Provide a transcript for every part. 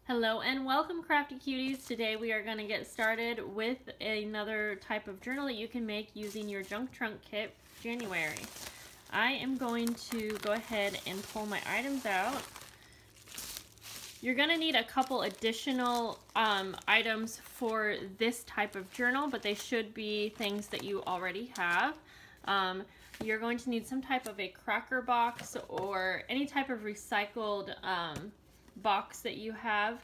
Hello and welcome, crafty cuties. Today we are going to get started with another type of journal that you can make using your junk trunk kit January. I am going to go ahead and pull my items out. You're going to need a couple additional items for this type of journal, but they should be things that you already have. You're going to need some type of a cracker box or any type of recycled box that you have,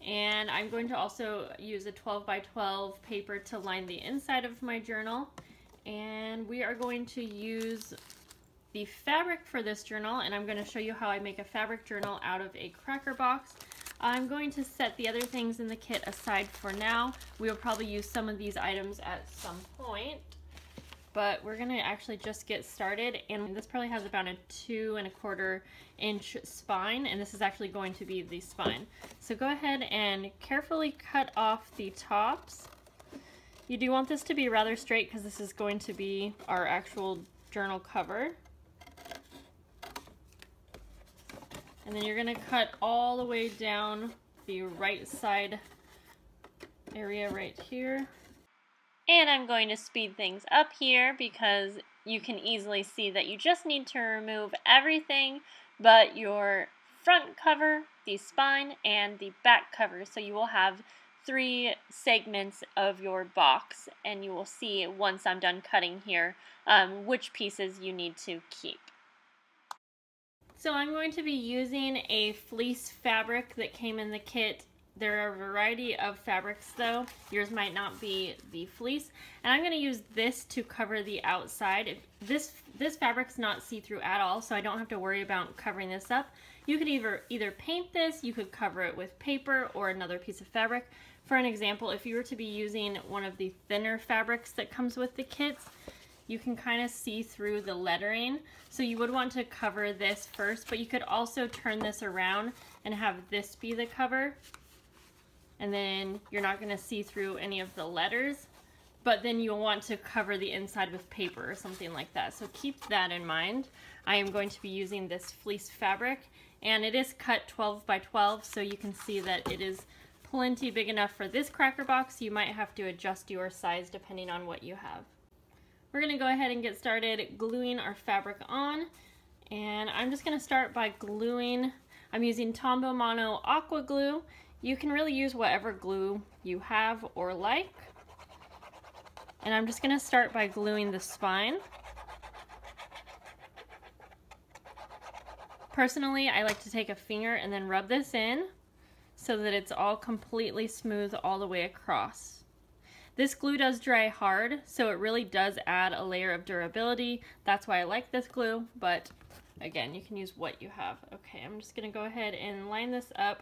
and I'm going to also use a 12 by 12 paper to line the inside of my journal. And we are going to use the fabric for this journal, and I'm going to show you how I make a fabric journal out of a cracker box. I'm going to set the other things in the kit aside for now. We will probably use some of these items at some point, but we're gonna actually just get started. And this probably has about a 2 1/4 inch spine, and this is actually going to be the spine. So go ahead and carefully cut off the tops. You do want this to be rather straight because this is going to be our actual journal cover. And then you're gonna cut all the way down the right side area right here. And I'm going to speed things up here because you can easily see that you just need to remove everything but your front cover, the spine, and the back cover. So you will have 3 segments of your box, and you will see once I'm done cutting here which pieces you need to keep. So I'm going to be using a fleece fabric that came in the kit. There are a variety of fabrics though. Yours might not be the fleece. And I'm going to use this to cover the outside. This fabric's not see-through at all, so I don't have to worry about covering this up. You could either paint this, you could cover it with paper or another piece of fabric. For an example, if you were to be using one of the thinner fabrics that comes with the kits, you can kind of see through the lettering. So you would want to cover this first, but you could also turn this around and have this be the cover. And then you're not going to see through any of the letters, but then you'll want to cover the inside with paper or something like that. So keep that in mind. I am going to be using this fleece fabric, and it is cut 12 by 12, so you can see that it is plenty big enough for this cracker box. You might have to adjust your size depending on what you have. We're going to go ahead and get started gluing our fabric on, and I'm just going to start by gluing. I'm using Tombow Mono Aqua Glue. You can really use whatever glue you have or like. And I'm just going to start by gluing the spine. Personally, I like to take a finger and then rub this in so that it's all completely smooth all the way across. This glue does dry hard, so it really does add a layer of durability. That's why I like this glue, but again, you can use what you have. Okay, I'm just going to go ahead and line this up.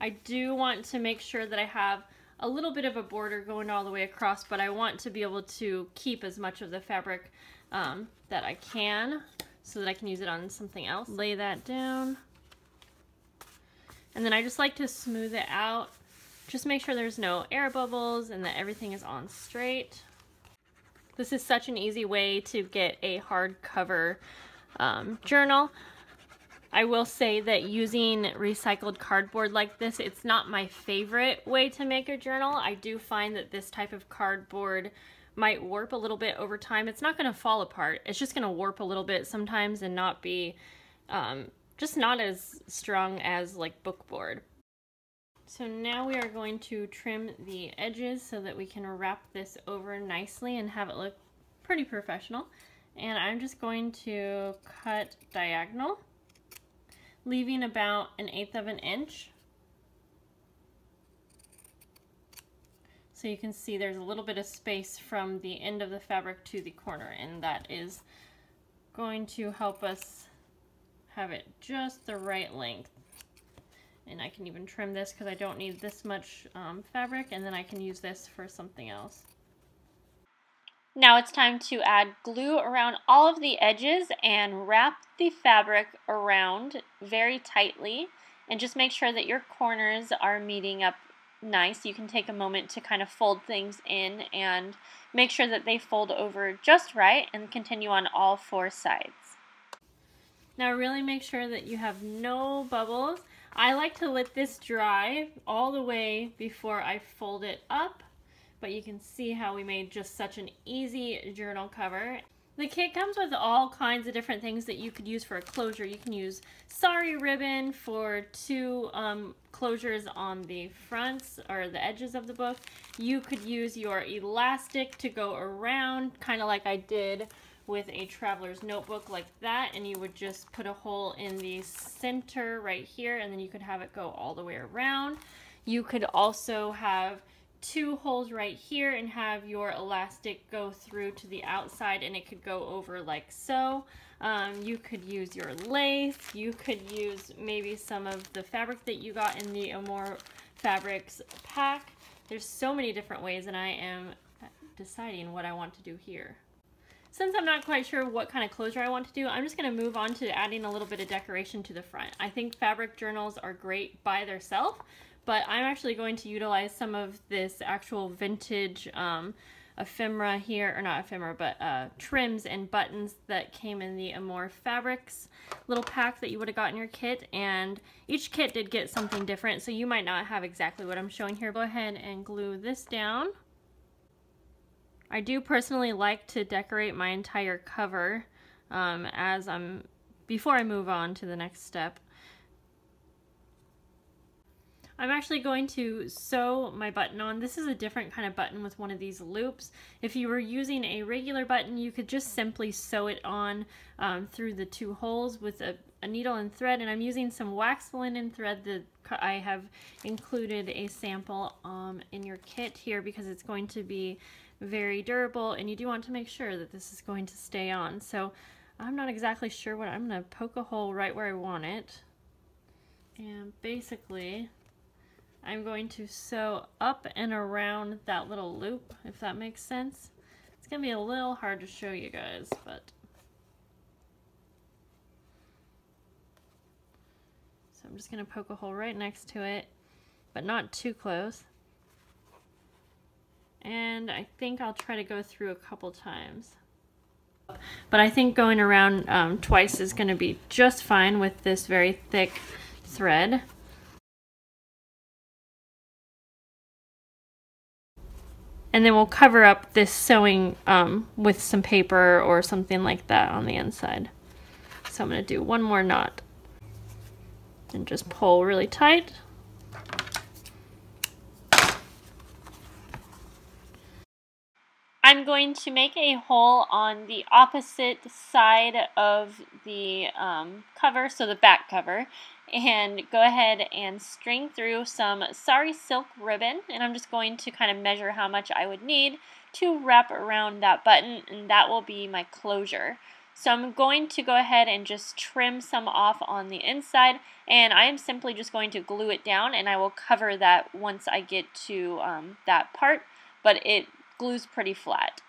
I do want to make sure that I have a little bit of a border going all the way across, but I want to be able to keep as much of the fabric that I can so that I can use it on something else. Lay that down. And then I just like to smooth it out. Just make sure there's no air bubbles and that everything is on straight. This is such an easy way to get a hardcover journal. I will say that using recycled cardboard like this, it's not my favorite way to make a journal. I do find that this type of cardboard might warp a little bit over time. It's not going to fall apart. It's just going to warp a little bit sometimes and not be, just not as strong as like bookboard. So now we are going to trim the edges so that we can wrap this over nicely and have it look pretty professional. And I'm just going to cut diagonal, leaving about 1/8 of an inch. So you can see there's a little bit of space from the end of the fabric to the corner, and that is going to help us have it just the right length. And I can even trim this because I don't need this much fabric, and then I can use this for something else. Now it's time to add glue around all of the edges and wrap the fabric around very tightly, and just make sure that your corners are meeting up nice. You can take a moment to kind of fold things in and make sure that they fold over just right, and continue on all 4 sides. Now really make sure that you have no bubbles. I like to let this dry all the way before I fold it up, but you can see how we made just such an easy journal cover. The kit comes with all kinds of different things that you could use for a closure. You can use sari ribbon for two closures on the fronts or the edges of the book. You could use your elastic to go around, kind of like I did with a traveler's notebook like that, and you would just put a hole in the center right here, and then you could have it go all the way around. You could also have two holes right here and have your elastic go through to the outside, and it could go over like so. You could use your lace. You could use maybe some of the fabric that you got in the Amore Fabrics pack. There's so many different ways, and I am deciding what I want to do here. Since I'm not quite sure what kind of closure I want to do, I'm just going to move on to adding a little bit of decoration to the front. I think fabric journals are great by themselves, but I'm actually going to utilize some of this actual vintage ephemera here, or not ephemera, but trims and buttons that came in the Amore Fabrics little pack that you would have got in your kit, and each kit did get something different, so you might not have exactly what I'm showing here. Go ahead and glue this down. I do personally like to decorate my entire cover before I move on to the next step. I'm actually going to sew my button on. This is a different kind of button with one of these loops. If you were using a regular button, you could just simply sew it on through the two holes with a needle and thread, and I'm using some wax linen thread that I have included a sample in your kit here because it's going to be very durable, and you do want to make sure that this is going to stay on. So I'm not exactly sure what I'm going to poke a hole right where I want it, and basically I'm going to sew up and around that little loop, if that makes sense. It's going to be a little hard to show you guys, but so I'm just going to poke a hole right next to it, but not too close. And I think I'll try to go through a couple times. But I think going around twice is going to be just fine with this very thick thread. And then we'll cover up this sewing with some paper or something like that on the inside. So I'm going to do one more knot and just pull really tight. I'm going to make a hole on the opposite side of the cover, so the back cover, and go ahead and string through some sari silk ribbon, and I'm just going to kind of measure how much I would need to wrap around that button, and that will be my closure. So I'm going to go ahead and just trim some off on the inside, and I am simply just going to glue it down, and I will cover that once I get to that part, but it glues pretty flat.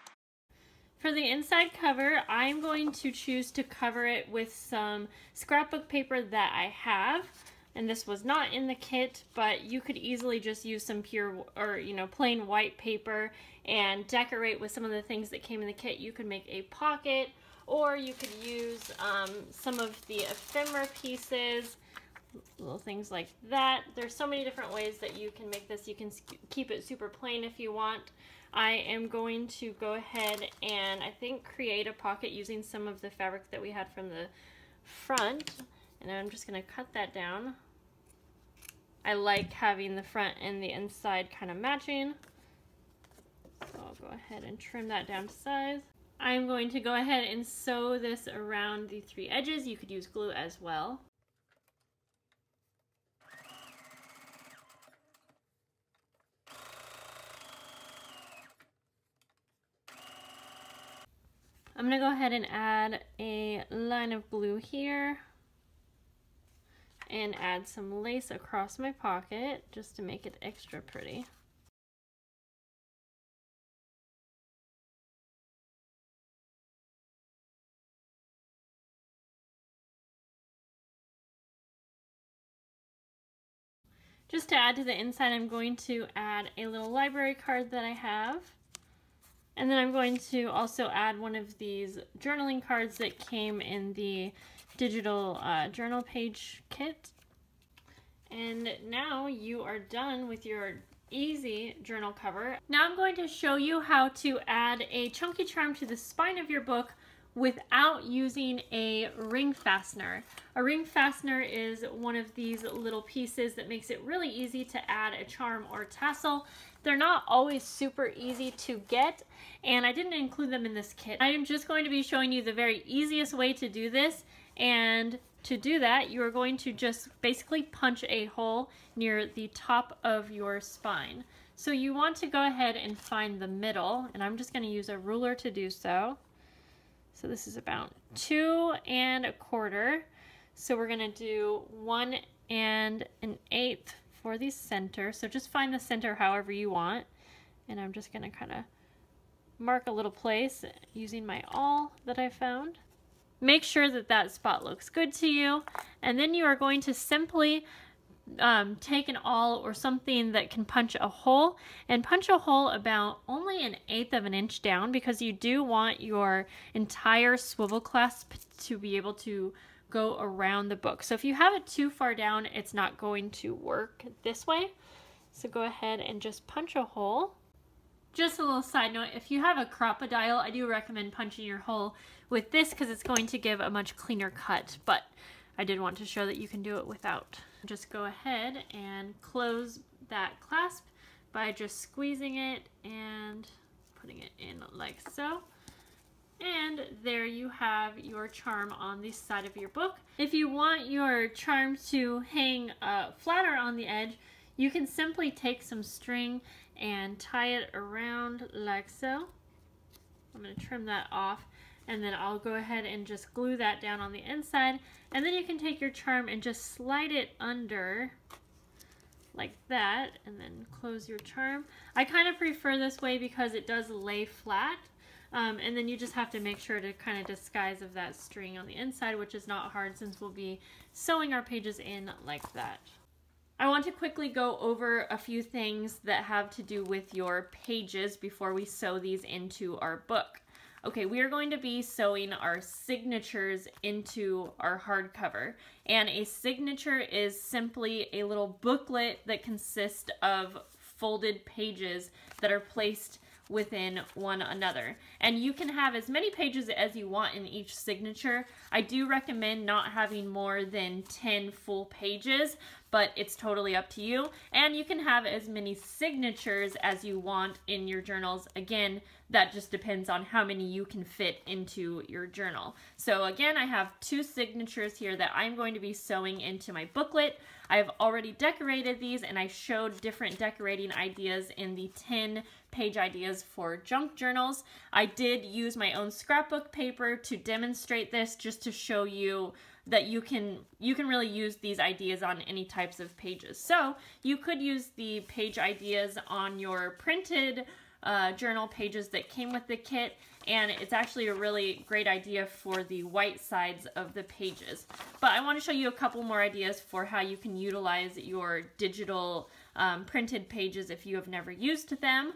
For the inside cover, I'm going to choose to cover it with some scrapbook paper that I have, and this was not in the kit, but you could easily just use some pure or plain white paper and decorate with some of the things that came in the kit. You could make a pocket, or you could use some of the ephemera pieces, little things like that. There's so many different ways that you can make this. You can keep it super plain if you want. I am going to go ahead and I think create a pocket using some of the fabric that we had from the front, and I'm just going to cut that down. I like having the front and the inside kind of matching, so I'll go ahead and trim that down to size. I'm going to go ahead and sew this around the three edges. You could use glue as well. I'm going to go ahead and add a line of blue here and add some lace across my pocket just to make it extra pretty. Just to add to the inside, I'm going to add a little library card that I have. And then I'm going to also add one of these journaling cards that came in the digital journal page kit. And now you are done with your easy journal cover. Now I'm going to show you how to add a chunky charm to the spine of your book without using a ring fastener. A ring fastener is one of these little pieces that makes it really easy to add a charm or tassel. They're not always super easy to get, and I didn't include them in this kit. I am just going to be showing you the very easiest way to do this, and to do that, you are going to just basically punch a hole near the top of your spine. So you want to go ahead and find the middle, and I'm just going to use a ruler to do so. So this is about 2 1/4. So we're going to do 1 1/8 for the center. So just find the center however you want. And I'm just going to kind of mark a little place using my awl that I found. Make sure that that spot looks good to you. And then you are going to simply take an awl or something that can punch a hole, and punch a hole about only 1/8 of an inch down, because you do want your entire swivel clasp to be able to go around the book. So if you have it too far down, it's not going to work this way. So go ahead and just punch a hole. Just a little side note, if you have a crocodile, I do recommend punching your hole with this because it's going to give a much cleaner cut, but I did want to show that you can do it without. Just go ahead and close that clasp by just squeezing it and putting it in like so. And there you have your charm on the side of your book. If you want your charm to hang flatter on the edge, you can simply take some string and tie it around like so. I'm going to trim that off, and then I'll go ahead and just glue that down on the inside, and then you can take your charm and just slide it under like that, and then close your charm. I kind of prefer this way because it does lay flat, and then you just have to make sure to kind of disguise of that string on the inside, which is not hard since we'll be sewing our pages in like that. I want to quickly go over a few things that have to do with your pages before we sew these into our book. Okay, we are going to be sewing our signatures into our hardcover, and a signature is simply a little booklet that consists of folded pages that are placed within one another. And you can have as many pages as you want in each signature. I do recommend not having more than 10 full pages, but it's totally up to you. And you can have as many signatures as you want in your journals. Again, that just depends on how many you can fit into your journal. So again, I have 2 signatures here that I'm going to be sewing into my booklet. I've already decorated these, and I showed different decorating ideas in the 10 page ideas for junk journals. I did use my own scrapbook paper to demonstrate this, just to show you that you can really use these ideas on any types of pages. So you could use the page ideas on your printed journal pages that came with the kit, and it's actually a really great idea for the white sides of the pages. But I want to show you a couple more ideas for how you can utilize your digital printed pages if you have never used them.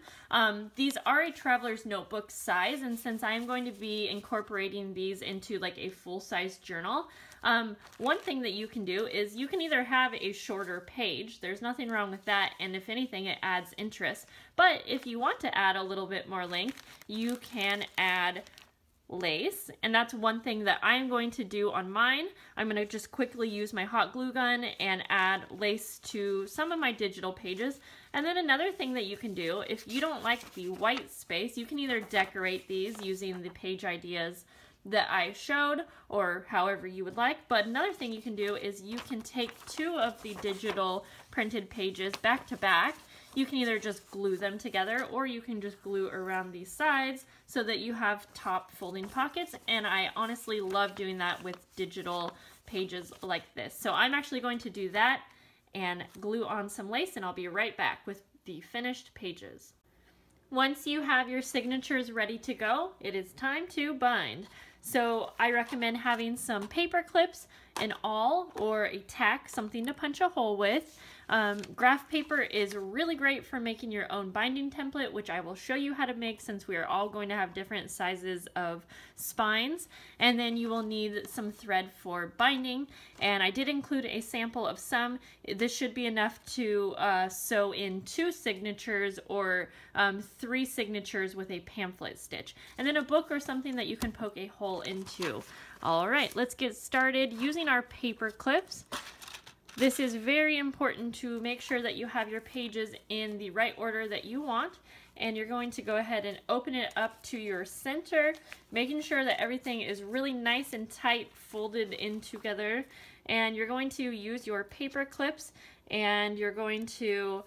These are a traveler's notebook size, and since I'm going to be incorporating these into like a full-size journal, one thing that you can do is you can either have a shorter page, there's nothing wrong with that, and if anything it adds interest, but if you want to add a little bit more length, you can add lace, and that's one thing that I'm going to do on mine. I'm going to just quickly use my hot glue gun and add lace to some of my digital pages. And then another thing that you can do, if you don't like the white space, you can either decorate these using the page ideas that I showed, or however you would like. But another thing you can do is you can take 2 of the digital printed pages back to back. You can either just glue them together, or you can just glue around these sides so that you have top folding pockets, and I honestly love doing that with digital pages like this. So I'm actually going to do that and glue on some lace, and I'll be right back with the finished pages. Once you have your signatures ready to go, it is time to bind. So I recommend having some paper clips, an awl, or a tack, something to punch a hole with. Graph paper is really great for making your own binding template, which I will show you how to make since we are all going to have different sizes of spines. And then you will need some thread for binding, and I did include a sample of some. This should be enough to sew in 2 signatures or 3 signatures with a pamphlet stitch, and then a book or something that you can poke a hole into. All right, let's get started using our paper clips. This is very important to make sure that you have your pages in the right order that you want, and you're going to go ahead and open it up to your center, making sure that everything is really nice and tight folded in together. And you're going to use your paper clips, and you're going to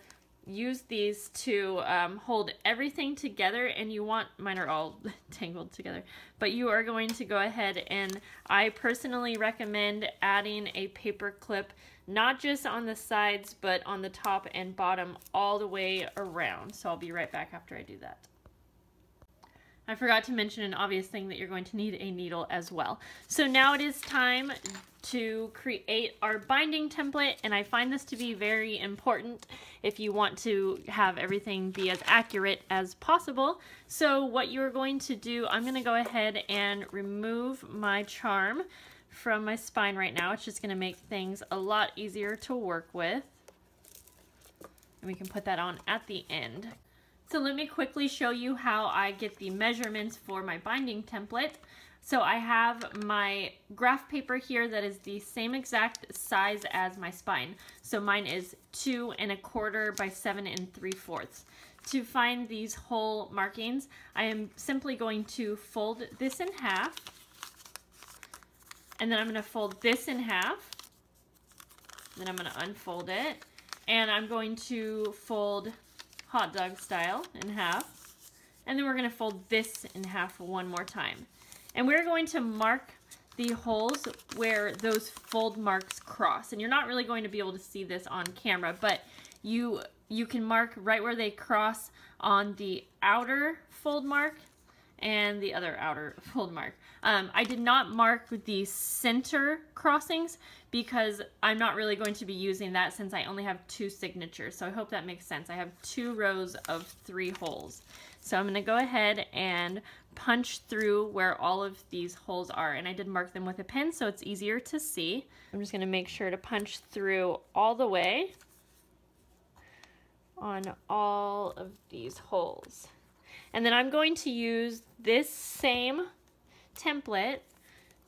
use these to hold everything together, and you want, mine are all tangled together, but you are going to go ahead, and I personally recommend adding a paper clip not just on the sides but on the top and bottom all the way around. So I'll be right back after I do that. I forgot to mention an obvious thing, that you're going to need a needle as well. So now it is time to create our binding template, and I find this to be very important if you want to have everything be as accurate as possible. So what you're going to do, I'm going to go ahead and remove my charm from my spine right now. It's just going to make things a lot easier to work with, and we can put that on at the end. So let me quickly show you how I get the measurements for my binding template. So I have my graph paper here that is the same exact size as my spine. So mine is 2 1/4 by 7 3/4. To find these hole markings, I am simply going to fold this in half, and then I'm going to fold this in half, then I'm going to unfold it, and I'm going to fold hot dog style in half, and then we're going to fold this in half one more time. And we're going to mark the holes where those fold marks cross. And you're not really going to be able to see this on camera, but you can mark right where they cross on the outer fold mark and the other outer fold mark. I did not mark the center crossings because I'm not really going to be using that since I only have 2 signatures. So I hope that makes sense. I have 2 rows of 3 holes. So I'm going to go ahead and punch through where all of these holes are. And I did mark them with a pen so it's easier to see. I'm just going to make sure to punch through all the way on all of these holes. And then I'm going to use this same template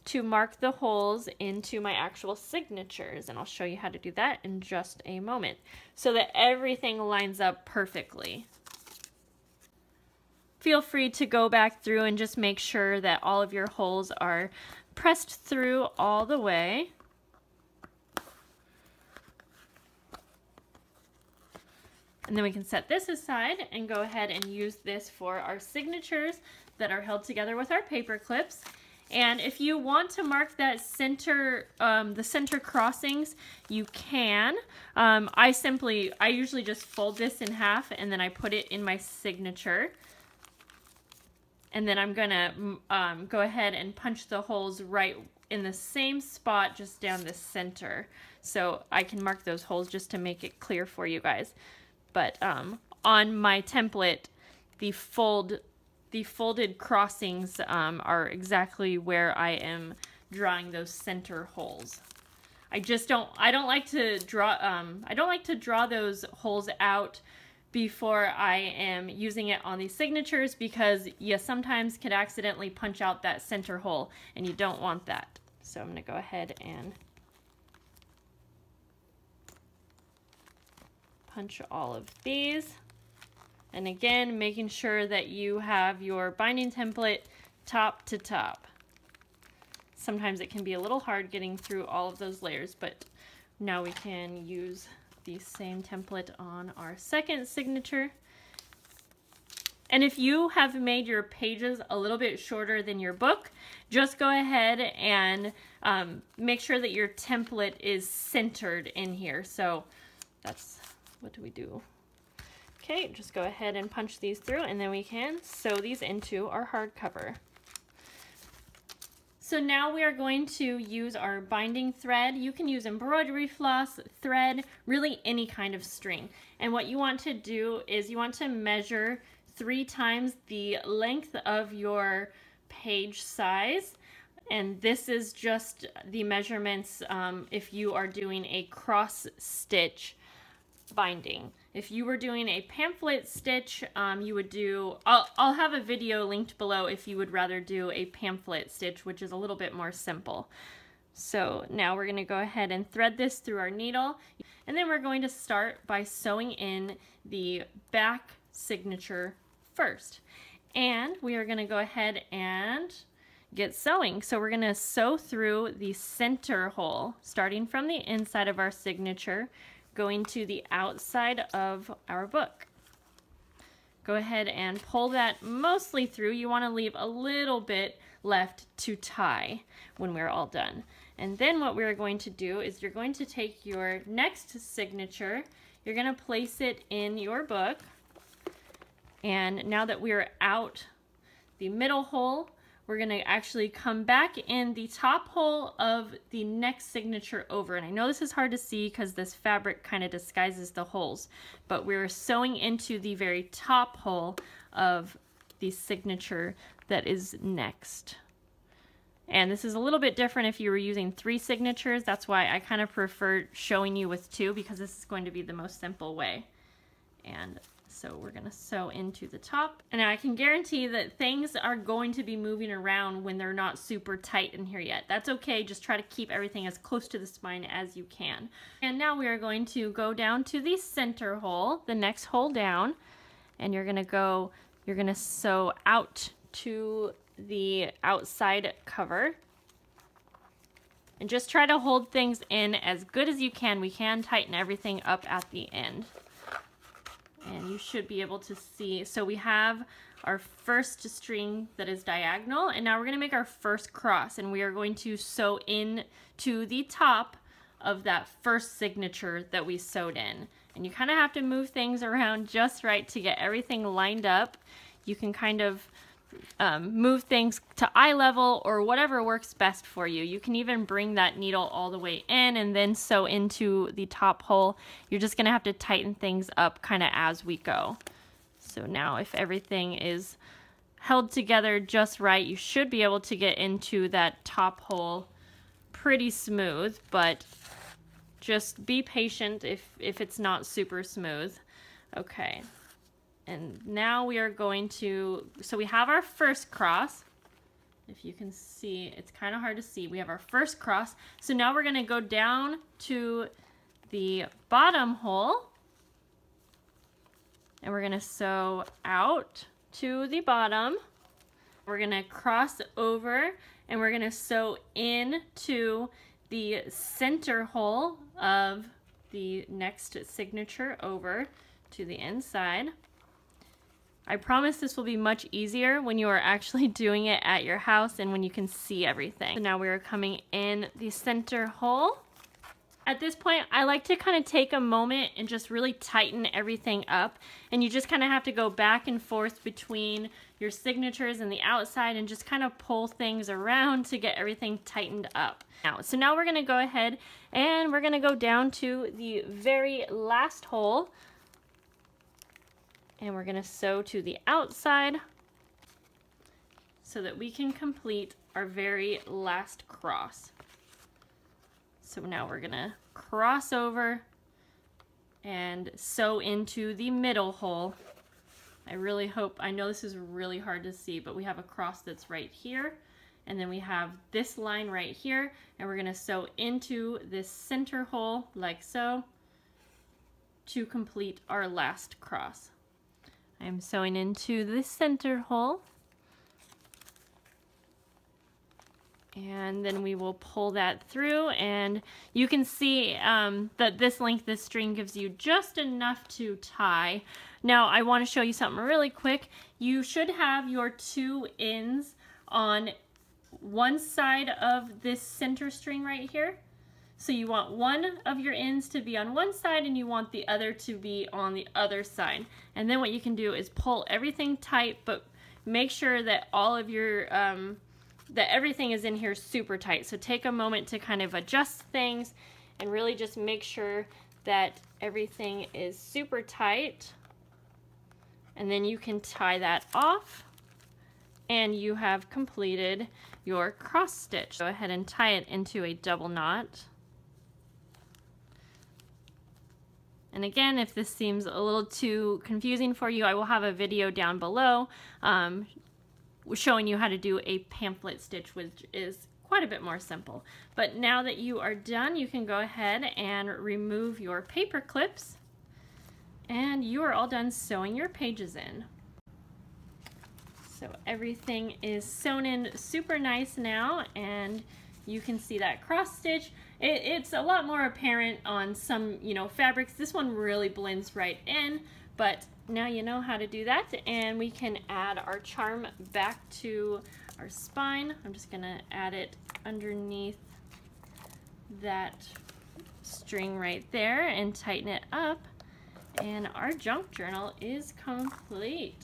to mark the holes into my actual signatures, and I'll show you how to do that in just a moment so that everything lines up perfectly. Feel free to go back through and just make sure that all of your holes are pressed through all the way. And then we can set this aside and go ahead and use this for our signatures that are held together with our paper clips. And if you want to mark that center, the center crossings, you can. I usually just fold this in half and then I put it in my signature. And then I'm gonna go ahead and punch the holes right in the same spot just down the center. So I can mark those holes just to make it clear for you guys. But on my template, the folded crossings are exactly where I am drawing those center holes. I don't like to draw those holes out before I am using it on these signatures because you sometimes could accidentally punch out that center hole and you don't want that. So I'm going to go ahead and punch all of these. And again, making sure that you have your binding template top to top. Sometimes it can be a little hard getting through all of those layers, but now we can use the same template on our second signature. And if you have made your pages a little bit shorter than your book, just go ahead and make sure that your template is centered in here. So that's, what do we do? Okay, just go ahead and punch these through and then we can sew these into our hardcover. So now we are going to use our binding thread. You can use embroidery floss, thread, really any kind of string. And what you want to do is you want to measure 3 times the length of your page size. And this is just the measurements if you are doing a cross stitch binding. If you were doing a pamphlet stitch, you would do, I'll have a video linked below if you would rather do a pamphlet stitch, which is a little bit more simple. So now we're going to go ahead and thread this through our needle, and then we're going to start by sewing in the back signature first. And we are going to go ahead and get sewing. So we're going to sew through the center hole, starting from the inside of our signature, going to the outside of our book. Go ahead and pull that mostly through. You want to leave a little bit left to tie when we're all done. And then what we're going to do is you're going to take your next signature, you're going to place it in your book. And now that we're out the middle hole, we're going to actually come back in the top hole of the next signature over. And I know this is hard to see because this fabric kind of disguises the holes, but we're sewing into the very top hole of the signature that is next. And this is a little bit different if you were using 3 signatures. That's why I kind of prefer showing you with 2, because this is going to be the most simple way. And so we're going to sew into the top. And I can guarantee that things are going to be moving around when they're not super tight in here yet. That's okay, just try to keep everything as close to the spine as you can. And now we are going to go down to the center hole, the next hole down, and you're going to sew out to the outside cover. And just try to hold things in as good as you can. We can tighten everything up at the end. And you should be able to see, so we have our first string that is diagonal, and now we're going to make our first cross, and we are going to sew in to the top of that first signature that we sewed in. And you kind of have to move things around just right to get everything lined up. You can kind of move things to eye level or whatever works best for you. You can even bring that needle all the way in and then sew into the top hole. You're just going to have to tighten things up kind of as we go. So now if everything is held together just right, you should be able to get into that top hole pretty smooth, but just be patient if it's not super smooth. Okay. And now we are going to, so we have our first cross. If you can see, it's kind of hard to see. We have our first cross. So now we're going to go down to the bottom hole. And we're going to sew out to the bottom. We're going to cross over and we're going to sew into the center hole of the next signature over to the inside. I promise this will be much easier when you are actually doing it at your house and when you can see everything. So now we are coming in the center hole. At this point, I like to kind of take a moment and just really tighten everything up. And you just kind of have to go back and forth between your signatures and the outside and just kind of pull things around to get everything tightened up. So now we're going to go ahead and we're going to go down to the very last hole. And we're going to sew to the outside so that we can complete our very last cross. So now we're going to cross over and sew into the middle hole. I really hope, I know this is really hard to see, but we have a cross that's right here. And then we have this line right here. And we're going to sew into this center hole like so to complete our last cross. I'm sewing into the center hole, and then we will pull that through, and you can see that this length, this string gives you just enough to tie. Now I want to show you something really quick. You should have your 2 ends on one side of this center string right here. So you want one of your ends to be on one side and you want the other to be on the other side. And then what you can do is pull everything tight, but make sure that all of your that everything is in here super tight. So take a moment to kind of adjust things and really just make sure that everything is super tight. And then you can tie that off and you have completed your cross stitch. Go ahead and tie it into a double knot. And again, if this seems a little too confusing for you, I will have a video down below showing you how to do a pamphlet stitch, which is quite a bit more simple. But now that you are done, you can go ahead and remove your paper clips, and you are all done sewing your pages in. So everything is sewn in super nice now, and you can see that cross stitch. It's a lot more apparent on some, fabrics. This one really blends right in, but now you know how to do that, and we can add our charm back to our spine. I'm just gonna add it underneath that string right there and tighten it up, and our junk journal is complete.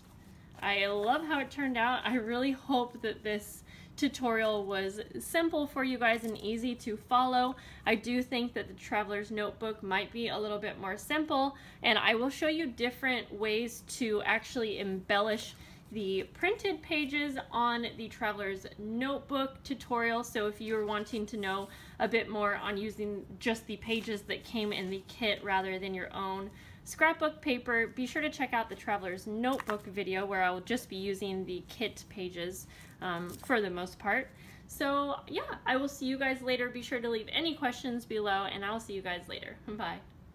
I love how it turned out. I really hope that this tutorial was simple for you guys and easy to follow. I do think that the Traveler's Notebook might be a little bit more simple, and I will show you different ways to actually embellish the printed pages on the Traveler's Notebook tutorial. So if you're wanting to know a bit more on using just the pages that came in the kit rather than your own scrapbook paper, be sure to check out the Traveler's Notebook video where I will just be using the kit pages for the most part. So yeah, I will see you guys later. Be sure to leave any questions below, and I'll see you guys later. Bye.